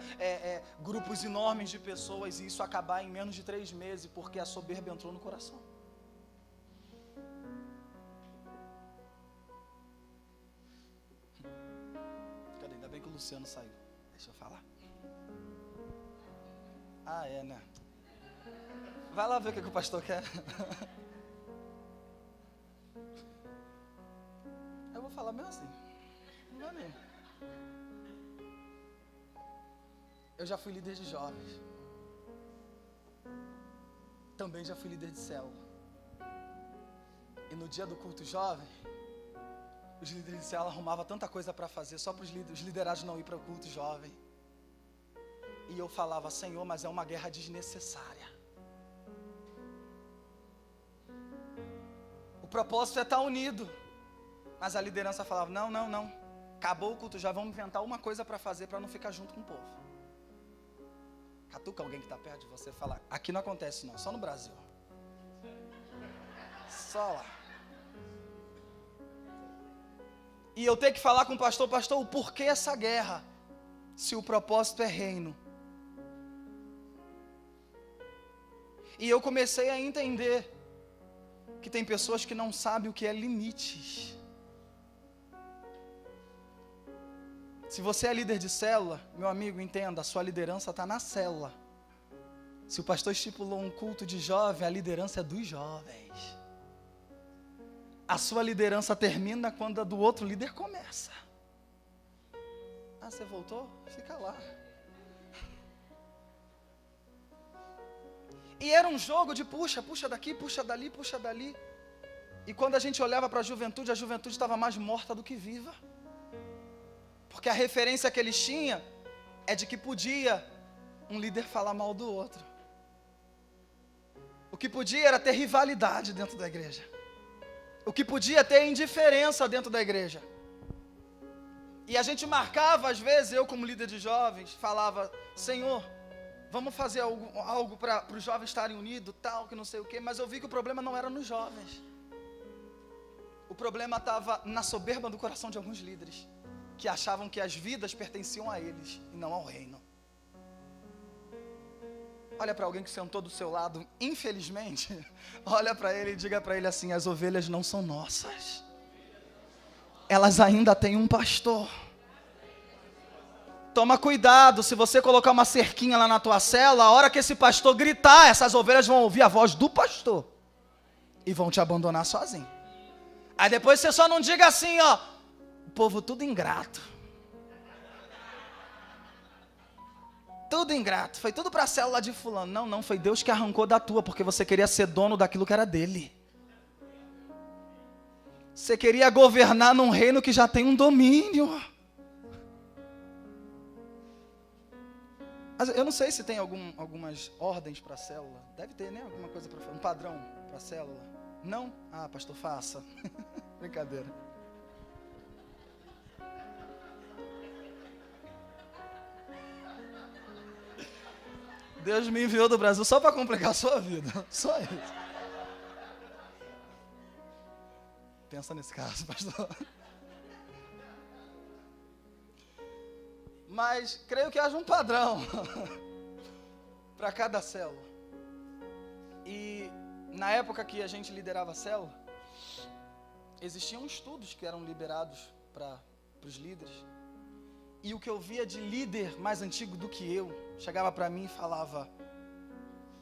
grupos enormes de pessoas e isso acabar em menos de 3 meses, porque a soberba entrou no coração. Cadê? Ainda bem que o Luciano saiu. Deixa eu falar. Ah, é, né? Vai lá ver o que o pastor quer. Eu vou falar mesmo assim. Não vai nem. Eu já fui líder de jovens. Também já fui líder de célula. E no dia do culto jovem, os líderes de célula arrumavam tanta coisa para fazer, só para os liderados não ir para o culto jovem. E eu falava, Senhor, mas é uma guerra desnecessária. O propósito é estar unido. Mas a liderança falava, não. Acabou o culto, já vamos inventar uma coisa para fazer para não ficar junto com o povo. Catuca alguém que está perto de você e fala, aqui não acontece não, só no Brasil. Só lá. E eu tenho que falar com o pastor, o porquê essa guerra? Se o propósito é reino. E eu comecei a entender que tem pessoas que não sabem o que é limites. Se você é líder de célula, meu amigo, entenda, a sua liderança está na célula. Se o pastor estipulou um culto de jovem, a liderança é dos jovens. A sua liderança termina quando a do outro líder começa. Ah, você voltou? Fica lá. E era um jogo de puxa daqui, puxa dali. E quando a gente olhava para a juventude estava mais morta do que viva. Porque a referência que eles tinham é de que podia um líder falar mal do outro. O que podia era ter rivalidade dentro da igreja. O que podia ter indiferença dentro da igreja. E a gente marcava, às vezes, eu como líder de jovens, falava, Senhor, vamos fazer algo para os jovens estarem unidos, tal, que não sei o quê. Mas eu vi que o problema não era nos jovens. O problema estava na soberba do coração de alguns líderes, que achavam que as vidas pertenciam a eles e não ao reino. Olha para alguém que sentou do seu lado, infelizmente, olha para ele e diga para ele assim: as ovelhas não são nossas. Elas ainda têm um pastor. Toma cuidado, se você colocar uma cerquinha lá na tua cela, a hora que esse pastor gritar, essas ovelhas vão ouvir a voz do pastor e vão te abandonar sozinho. Aí depois você só não diga assim, ó, o povo tudo ingrato. Tudo ingrato, foi tudo para a célula de fulano. Não, foi Deus que arrancou da tua, porque você queria ser dono daquilo que era dele. Você queria governar num reino que já tem um domínio. Mas eu não sei se tem algumas ordens para a célula. Deve ter, né? Alguma coisa para um padrão para a célula. Não? Ah, pastor, faça. Brincadeira. Deus me enviou do Brasil só para complicar a sua vida. Só isso. Pensa nesse caso, pastor. Mas creio que haja um padrão para cada célula. E na época que a gente liderava a célula, existiam estudos que eram liberados para os líderes. E o que eu via de líder mais antigo do que eu, chegava para mim e falava: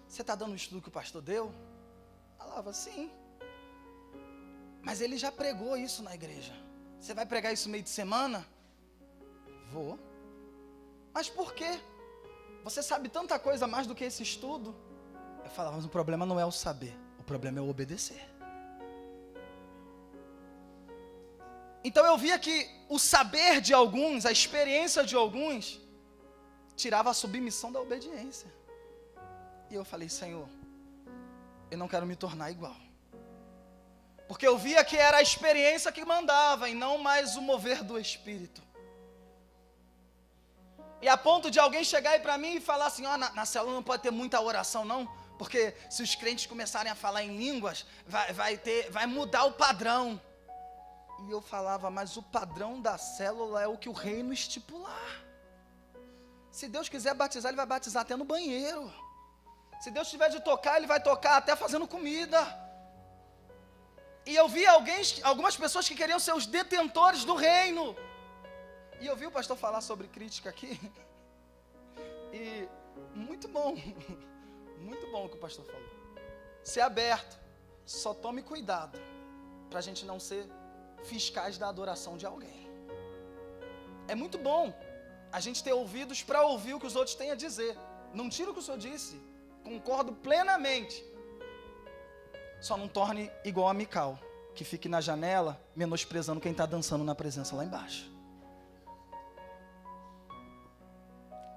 você está dando o estudo que o pastor deu? Falava: sim. Mas ele já pregou isso na igreja. Você vai pregar isso meio de semana? Vou. Mas por quê? Você sabe tanta coisa mais do que esse estudo? Eu falava: mas o problema não é o saber, o problema é o obedecer. Então eu via que o saber de alguns, a experiência de alguns, tirava a submissão da obediência. E eu falei: Senhor, eu não quero me tornar igual. Porque eu via que era a experiência que mandava e não mais o mover do Espírito. E a ponto de alguém chegar aí para mim e falar assim: ó, na célula não pode ter muita oração não, porque se os crentes começarem a falar em línguas, vai mudar o padrão. E eu falava: mas o padrão da célula é o que o reino estipular. Se Deus quiser batizar, Ele vai batizar até no banheiro. Se Deus tiver de tocar, Ele vai tocar até fazendo comida. E eu vi algumas pessoas que queriam ser os detentores do reino. E eu vi o pastor falar sobre crítica aqui. E muito bom o que o pastor falou. Ser aberto, só tome cuidado para a gente não ser fiscais da adoração de alguém. É muito bom a gente ter ouvidos para ouvir o que os outros têm a dizer. Não tiro o que o senhor disse, concordo plenamente. Só não torne igual a Mical, que fique na janela menosprezando quem está dançando na presença lá embaixo.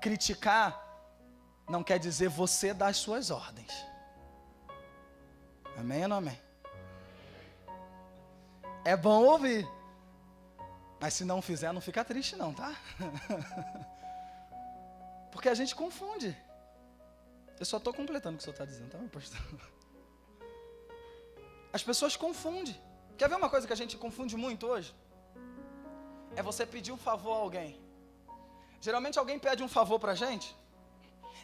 Criticar não quer dizer você dar as suas ordens. Amém ou não amém? É bom ouvir, mas se não fizer, não fica triste não, tá? Porque a gente confunde. Eu só estou completando o que o senhor está dizendo, tá, meu pastor? As pessoas confundem. Quer ver uma coisa que a gente confunde muito hoje? É você pedir um favor a alguém. Geralmente alguém pede um favor pra gente,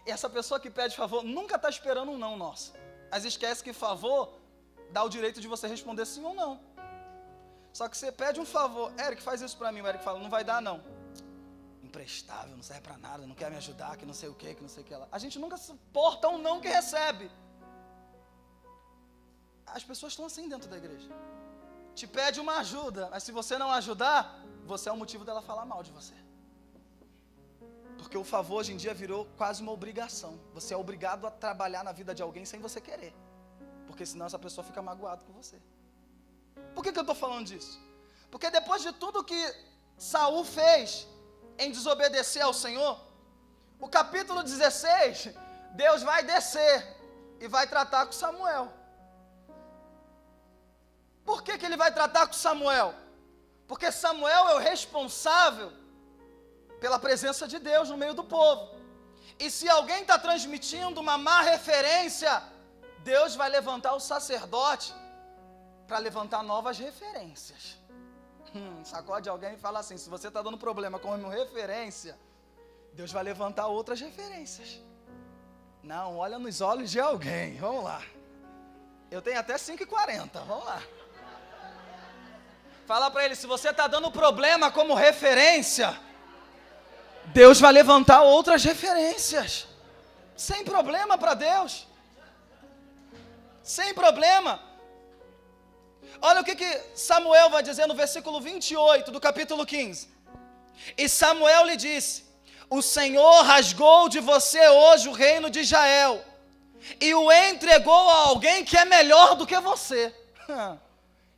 e essa pessoa que pede favor nunca está esperando um não nosso. Mas esquece que favor dá o direito de você responder sim ou não. Só que você pede um favor: Eric, faz isso pra mim. O Eric fala: não vai dar não. Imprestável, não serve pra nada, não quer me ajudar, que não sei o que lá. A gente nunca suporta um não que recebe. As pessoas estão assim dentro da igreja. Te pede uma ajuda, mas se você não ajudar, você é o motivo dela falar mal de você. Porque o favor hoje em dia virou quase uma obrigação. Você é obrigado a trabalhar na vida de alguém sem você querer. Porque senão essa pessoa fica magoada com você. Por que eu estou falando disso? Porque depois de tudo que Saul fez em desobedecer ao Senhor, o capítulo 16, Deus vai descer e vai tratar com Samuel. Por que ele vai tratar com Samuel? Porque Samuel é o responsável pela presença de Deus no meio do povo. E se alguém está transmitindo uma má referência, Deus vai levantar o sacerdote para levantar novas referências. Sacode alguém e fala assim: se você está dando problema com uma referência, Deus vai levantar outras referências. Não, olha nos olhos de alguém. Vamos lá. Eu tenho até 5h40. Vamos lá. Fala para ele: se você está dando problema como referência, Deus vai levantar outras referências. Sem problema para Deus. Sem problema. Olha o que Samuel vai dizer no versículo 28 do capítulo 15. E Samuel lhe disse: o Senhor rasgou de você hoje o reino de Israel e o entregou a alguém que é melhor do que você.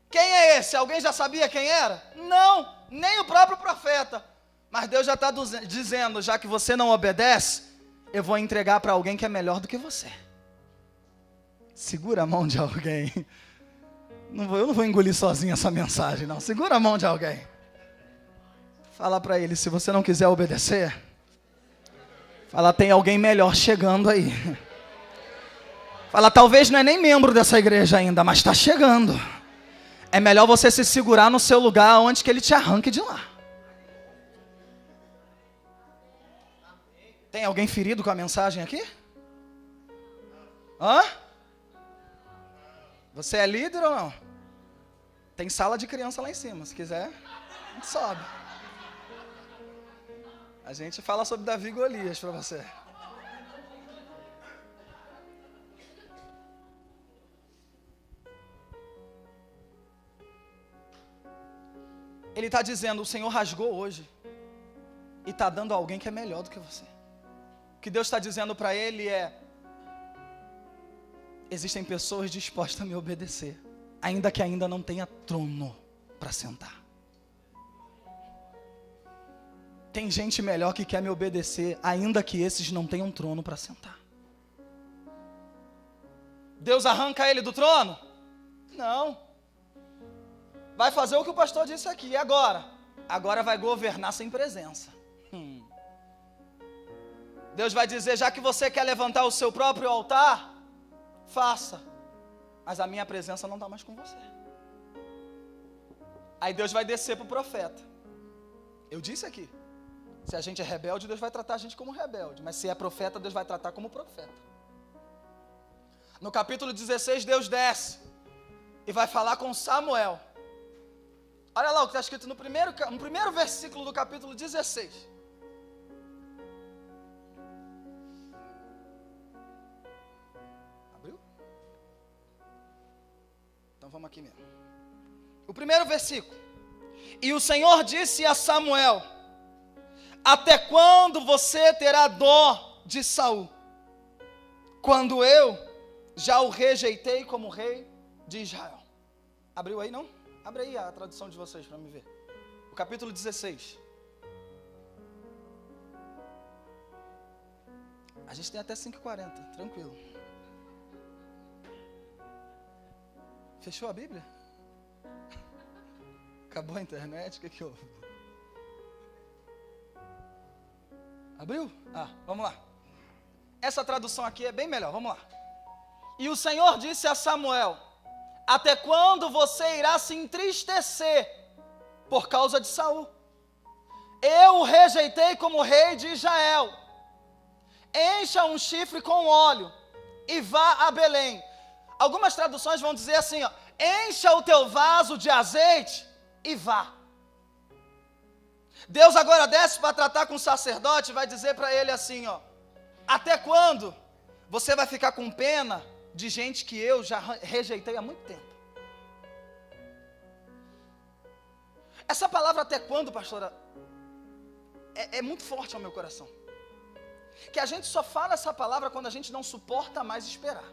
Quem é esse? Alguém já sabia quem era? Não, nem o próprio profeta. Mas Deus já está dizendo: já que você não obedece, eu vou entregar para alguém que é melhor do que você. Segura a mão de alguém. Eu não vou engolir sozinho essa mensagem, não. Segura a mão de alguém. Fala para ele: se você não quiser obedecer, fala: tem alguém melhor chegando aí. Fala: talvez não é nem membro dessa igreja ainda, mas está chegando. É melhor você se segurar no seu lugar antes que ele te arranque de lá. Tem alguém ferido com a mensagem aqui? Hã? Você é líder ou não? Tem sala de criança lá em cima. Se quiser, a gente sobe. A gente fala sobre Davi e Golias para você. Ele está dizendo: o Senhor rasgou hoje e está dando a alguém que é melhor do que você. O que Deus está dizendo para ele é: existem pessoas dispostas a me obedecer, ainda que ainda não tenha trono para sentar. Tem gente melhor que quer me obedecer, ainda que esses não tenham trono para sentar. Deus arranca ele do trono? Não. Vai fazer o que o pastor disse aqui. E agora? Agora vai governar sem presença. Deus vai dizer: já que você quer levantar o seu próprio altar, faça, mas a minha presença não está mais com você. Aí Deus vai descer para o profeta. Eu disse aqui: se a gente é rebelde, Deus vai tratar a gente como rebelde, mas se é profeta, Deus vai tratar como profeta. No capítulo 16, Deus desce e vai falar com Samuel. Olha lá o que está escrito no primeiro versículo do capítulo 16. Abriu? Então vamos aqui mesmo. O primeiro versículo. E o Senhor disse a Samuel: até quando você terá dó de Saul, quando eu já o rejeitei como rei de Israel? Abriu aí, não? Abre aí a tradução de vocês para me ver. O capítulo 16. A gente tem até 5h40, tranquilo. Fechou a Bíblia? Acabou a internet? O que houve? Abriu? Vamos lá. Essa tradução aqui é bem melhor, vamos lá. E o Senhor disse a Samuel: até quando você irá se entristecer por causa de Saul? Eu o rejeitei como rei de Israel. Encha um chifre com óleo e vá a Belém. Algumas traduções vão dizer assim, ó: encha o teu vaso de azeite e vá. Deus agora desce para tratar com o sacerdote e vai dizer para ele assim, ó: até quando você vai ficar com pena de gente que eu já rejeitei há muito tempo? Essa palavra até quando, pastora, é muito forte ao meu coração. Que a gente só fala essa palavra quando a gente não suporta mais esperar.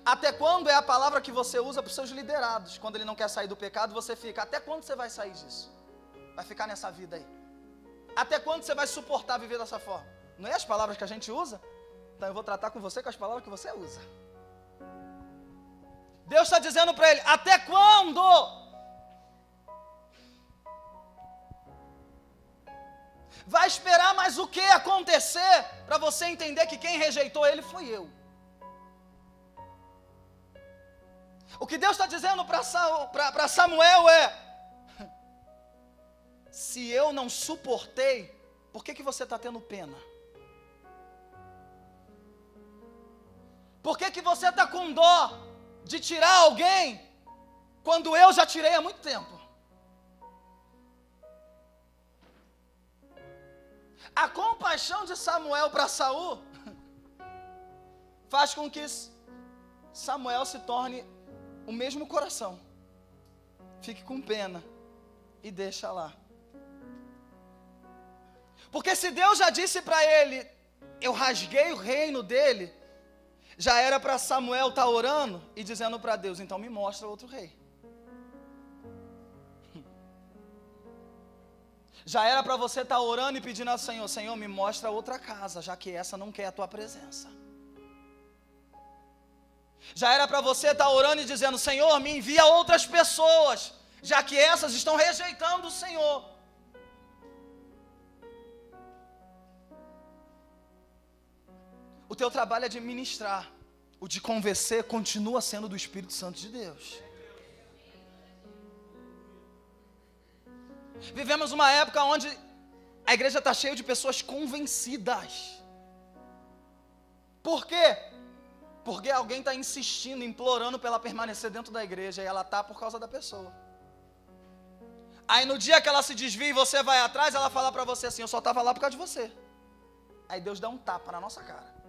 Até quando é a palavra que você usa para os seus liderados. Quando ele não quer sair do pecado, você fica: até quando você vai sair disso? Vai ficar nessa vida aí? Até quando você vai suportar viver dessa forma? Não é as palavras que a gente usa? Então eu vou tratar com você com as palavras que você usa. Deus está dizendo para ele: até quando? Vai esperar mais o que acontecer para você entender que quem rejeitou ele fui eu. O que Deus está dizendo para Samuel é: se eu não suportei, por que você está tendo pena? Por que você está com dó de tirar alguém, quando eu já tirei há muito tempo? A compaixão de Samuel para Saul faz com que Samuel se torne o mesmo coração. Fique com pena e deixa lá. Porque se Deus já disse para ele, eu rasguei o reino dele, já era para Samuel estar orando e dizendo para Deus, então me mostra outro rei. Já era para você estar orando e pedindo ao Senhor, Senhor, me mostra outra casa, já que essa não quer a tua presença. Já era para você estar orando e dizendo, Senhor, me envia outras pessoas, já que essas estão rejeitando o Senhor. O teu trabalho é de ministrar. O de convencer continua sendo do Espírito Santo de Deus. Vivemos uma época onde a igreja está cheia de pessoas convencidas. Por quê? Porque alguém está insistindo, implorando para ela permanecer dentro da igreja, e ela está por causa da pessoa. Aí no dia que ela se desvia e você vai atrás, ela fala para você assim, eu só estava lá por causa de você. Aí Deus dá um tapa na nossa cara.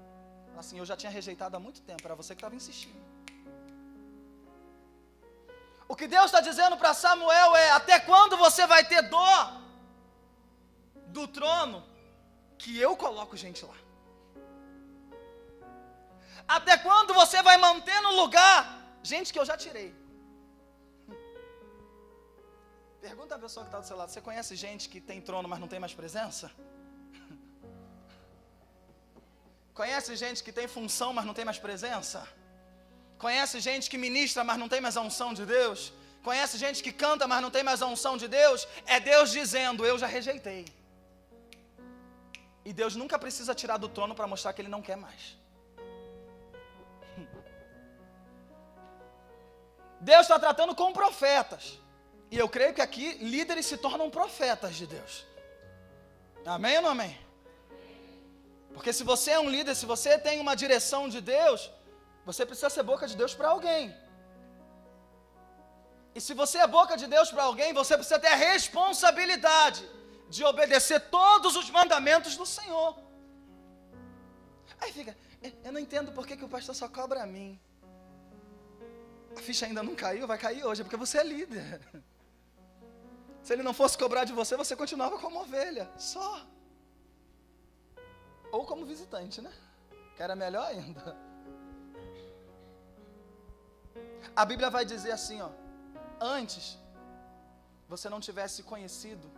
Assim, eu já tinha rejeitado há muito tempo, era você que estava insistindo. O que Deus está dizendo para Samuel é, até quando você vai ter dó do trono que eu coloco gente lá? Até quando você vai manter no lugar gente que eu já tirei? Pergunta a pessoa que está do seu lado, você conhece gente que tem trono, mas não tem mais presença? Conhece gente que tem função, mas não tem mais presença? Conhece gente que ministra, mas não tem mais a unção de Deus? Conhece gente que canta, mas não tem mais a unção de Deus? É Deus dizendo, eu já rejeitei. E Deus nunca precisa tirar do trono para mostrar que Ele não quer mais. Deus está tratando com profetas. E eu creio que aqui líderes se tornam profetas de Deus. Amém ou não amém? Porque se você é um líder, se você tem uma direção de Deus, você precisa ser boca de Deus para alguém. E se você é boca de Deus para alguém, você precisa ter a responsabilidade de obedecer todos os mandamentos do Senhor. Aí fica, eu não entendo por que o pastor só cobra a mim. A ficha ainda não caiu, vai cair hoje, é porque você é líder. Se ele não fosse cobrar de você, você continuava como ovelha, só. Ou como visitante, né? Que era melhor ainda. A Bíblia vai dizer assim, ó. Antes, você não tivesse conhecido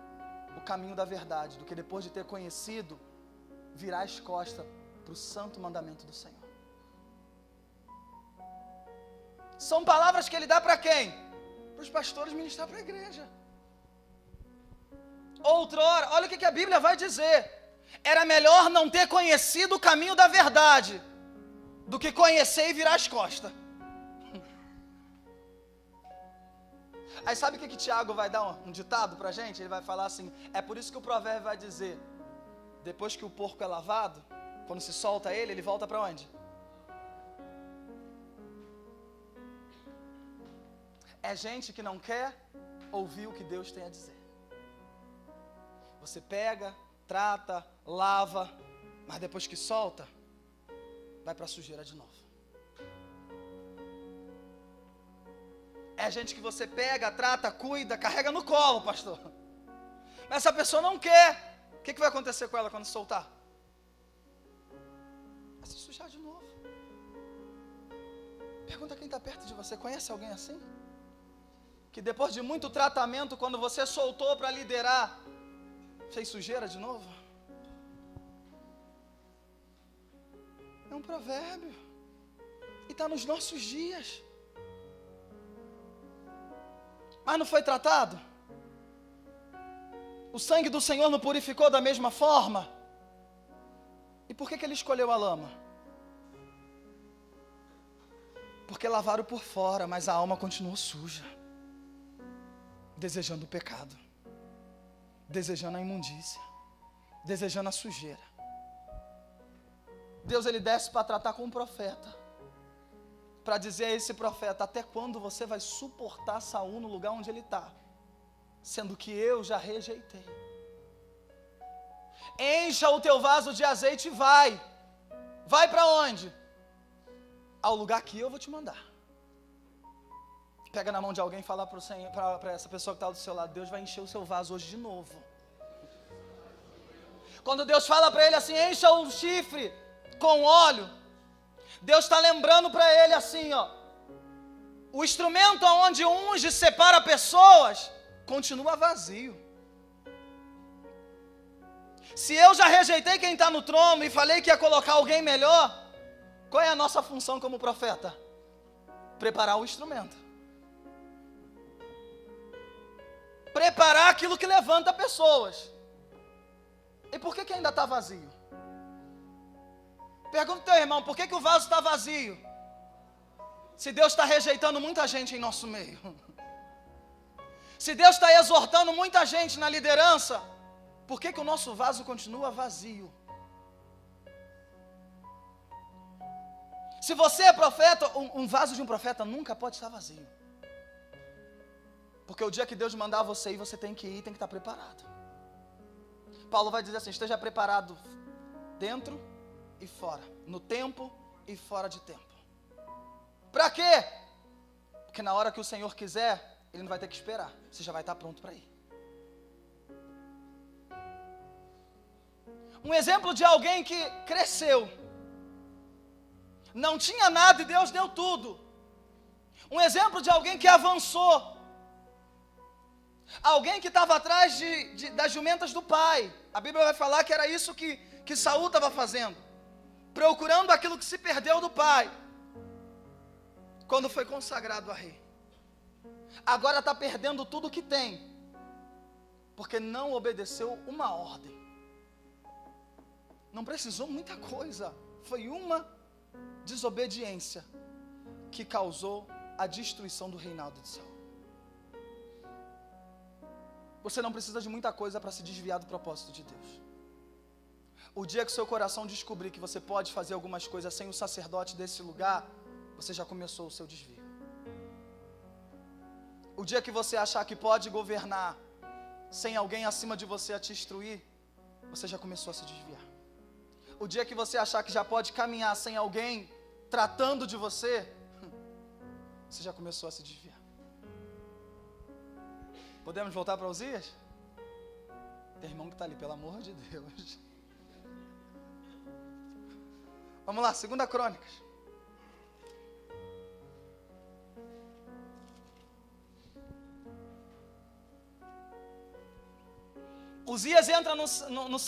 o caminho da verdade, do que depois de ter conhecido, virar as costas para o santo mandamento do Senhor. São palavras que Ele dá para quem? Para os pastores ministrar para a igreja. Outrora, olha o que a Bíblia vai dizer. Era melhor não ter conhecido o caminho da verdade do que conhecer e virar as costas. Aí sabe o que Tiago vai dar um ditado pra gente? Ele vai falar assim, é por isso que o provérbio vai dizer, depois que o porco é lavado, quando se solta ele volta para onde? É gente que não quer ouvir o que Deus tem a dizer. Você pega, trata, lava, mas depois que solta, vai para a sujeira de novo. É gente que você pega, trata, cuida, carrega no colo, pastor. Mas essa pessoa não quer. O que vai acontecer com ela quando soltar? Vai se sujar de novo. Pergunta quem está perto de você, conhece alguém assim? Que depois de muito tratamento, quando você soltou para liderar, fez sujeira de novo? É um provérbio. E está nos nossos dias. Mas não foi tratado? O sangue do Senhor não purificou da mesma forma? E por que ele escolheu a lama? Porque lavaram por fora, mas a alma continuou suja, desejando o pecado, desejando a imundícia, desejando a sujeira. Deus, ele desce para tratar com um profeta, para dizer a esse profeta: até quando você vai suportar Saul no lugar onde ele está, sendo que eu já rejeitei? Encha o teu vaso de azeite e vai para onde? Ao lugar que eu vou te mandar. Pega na mão de alguém e fala para essa pessoa que está do seu lado: Deus vai encher o seu vaso hoje de novo. Quando Deus fala para ele assim: encha o chifre com óleo, Deus está lembrando para ele assim, ó: o instrumento onde unge e separa pessoas continua vazio. Se eu já rejeitei quem está no trono e falei que ia colocar alguém melhor, qual é a nossa função como profeta? Preparar o instrumento. Preparar aquilo que levanta pessoas. E por que ainda está vazio? Pergunta ao teu irmão: por que o vaso está vazio? Se Deus está rejeitando muita gente em nosso meio. Se Deus está exortando muita gente na liderança, por que o nosso vaso continua vazio? Se você é profeta, um vaso de um profeta nunca pode estar vazio. Porque o dia que Deus mandar você ir, você tem que ir, tem que estar preparado. Paulo vai dizer assim: esteja preparado dentro e fora, no tempo e fora de tempo. Para quê? Porque na hora que o Senhor quiser, Ele não vai ter que esperar, você já vai estar pronto para ir. Um exemplo de alguém que cresceu, não tinha nada e Deus deu tudo. Um exemplo de alguém que avançou, alguém que estava atrás das jumentas do pai. A Bíblia vai falar que era isso que Saul estava fazendo, procurando aquilo que se perdeu do pai, quando foi consagrado a rei. Agora está perdendo tudo que tem, porque não obedeceu uma ordem. Não precisou muita coisa, foi uma desobediência que causou a destruição do reinado de Saul. Você não precisa de muita coisa para se desviar do propósito de Deus. O dia que seu coração descobrir que você pode fazer algumas coisas sem o sacerdote desse lugar, você já começou o seu desvio. O dia que você achar que pode governar sem alguém acima de você a te instruir, você já começou a se desviar. O dia que você achar que já pode caminhar sem alguém tratando de você, você já começou a se desviar. Podemos voltar para Uzias? Tem irmão que está ali, pelo amor de Deus. Vamos lá, 2 Crônicas. Uzias entra no